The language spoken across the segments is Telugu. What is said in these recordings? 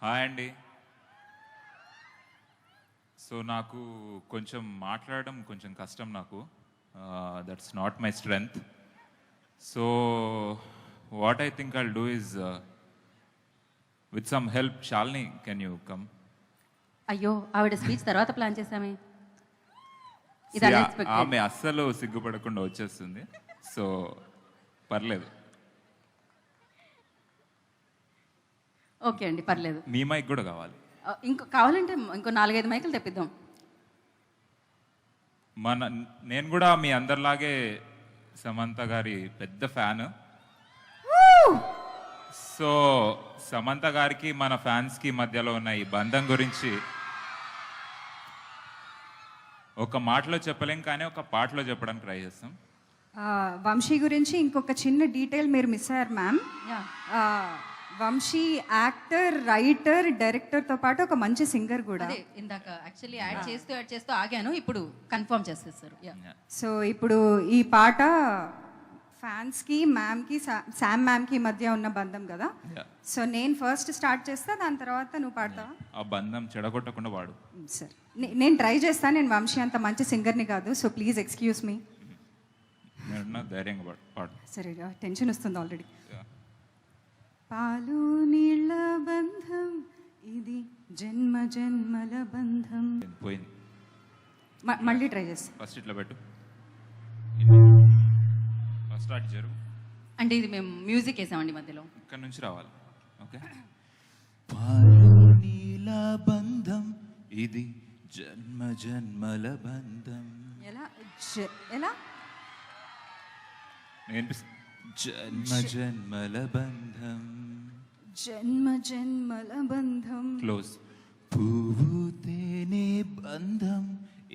హాయ్ అండి. సో నాకు కొంచెం మాట్లాడడం కొంచెం కష్టం నాకు. That's not my strength. So what I think I'll do is with some help. Shalini, can you come? అయ్యో, ఆవిడ స్పీచ్ తర్వాత ప్లాన్ చేసామే. ఇది unexpected. ఆమె అస్సలు సిగ్గుపడకుండా వచ్చేస్తుంది. సో పర్లేదు. ఓకే అండి, పర్లేదు. మీ మైక్ కూడా కావాలి. ఇంకో కావాలంటే ఇంకో 4-5 మైకులు తెప్పిద్దాం. నేను కూడా మీ అందరిలాగే సమంత గారి పెద్ద ఫ్యాన్. సో సమంత గారికి మన ఫ్యాన్స్కి మధ్యలో ఉన్న ఈ బంధం గురించి ఒక మాటలో చెప్పలేం, కానీ ఒక పాటలో చెప్పడానికి ట్రై చేస్తాం. వంశీ గురించి ఇంకొక చిన్న డీటెయిల్ మీరు మిస్ అయ్యారు మ్యామ్. వంశీ యాక్టర్, రైటర్, డైరెక్టర్తో పాటు ఒక మంచి సింగర్ కూడా. అదే ఇందాక యాక్చువల్లీ యాడ్ చేస్తూ ఆగాను, ఇప్పుడు కన్ఫర్మ్ చేసేస్తారు. సో ఇప్పుడు ఈ పాట ఫ్యాన్స్కి, మ్యామ్కి, శామ్ మ్యామ్కి మధ్య ఉన్న బంధం కదా. సో నేను ఫస్ట్ స్టార్ట్ చేస్తా, దాని తర్వాత నువ్వు పాడతావా? ఆ బంధం చెడగొట్టకుండా వాడు. సరే, నేను ట్రై చేస్తాను. నేను వంశీ అంత మంచి సింగర్ని కాదు, సో ప్లీజ్ ఎక్స్క్యూజ్ మీ. ధైర్యంగా పాడు. సరే, టెన్షన్ వస్తుంది ఆల్రెడీ. పాలు నీళ్ళ బంధం ఇది జన్మ జన్మల బంధం. పోయింది. మళ్ళీ ట్రై చేస్తా. ఫస్ట్ ఇట్లా పెట్టు. ఫస్ట్ స్టార్ట్ జరుగు. అంటే ఇది మేము మ్యూజిక్ వేసామండి మధ్యలో. ఇక్కడ నుంచి రావాలి. ఓకే. పాలు నీళ్ళ బంధం ఇది జన్మ జన్మల బంధం. ఎలా ఎలా జన్మ జన్మల బంధం. జన్మ జన్మల బంధం. క్లోజ్. పువ్వు తేనె బంధం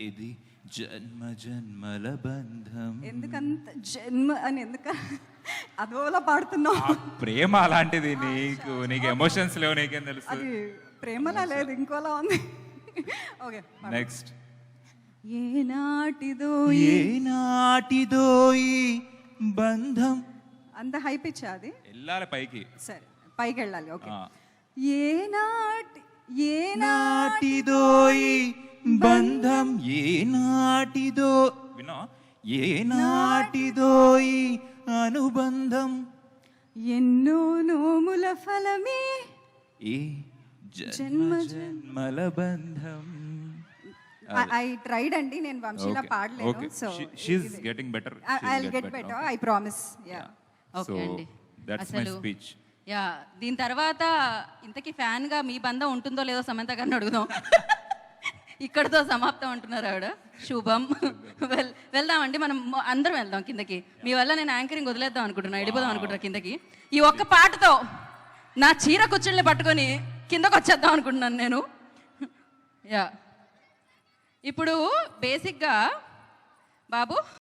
ఇది జన్మ జన్మల బంధం. ఎందుకంత జన్మ అని అదోలా పాడుతున్నావు? ప్రేమ అలాంటిది. నీకు ఎమోషన్స్ లేవు, నీకేం తెలుసు? అది ప్రేమలా లేదు, ఇంకోలా ఉంది. Okay, next. ఏనాటిదో ఏనాటిదో ఈ బంధం. అంత హై పిచ్ అది? వెళ్ళాలి పైకి. సరే, పైకి వెళ్ళాలి. ఓకే. ఏనాటిదో ఈ బంధం, ఏనాటిదో వినో, ఏనాటిదో ఈ అనుబంధం, ఎన్నో నోముల ఫలమే ఈ జన్మ జన్మల బంధం. ఐ ట్రైడ్ అండి, నేను వంశీలా పాడలేను. So she's getting better. I'll get better, I promise. Ya, okay అండి. That's my speech. యా, దీని తర్వాత ఇంతకీ ఫ్యాన్ గా మీ బంధం ఉంటుందో లేదో సమంత గారిని అడుగుదాం. ఇక్కడతో సమాప్తం అంటున్నారు ఆవిడ. శుభం. వెళ్దామండి, మనం అందరం వెళ్దాం కిందకి. మీ వల్ల నేను యాంకరింగ్ వదిలేద్దాం అనుకుంటున్నా, వెళ్ళిపోదాం అనుకుంటున్నా కిందకి. ఈ ఒక్క పాటతో నా చీర కుచ్చుల్ని పట్టుకొని కిందకు వచ్చేద్దాం అనుకుంటున్నాను నేను. యా, ఇప్పుడు బేసిక్గా బాబు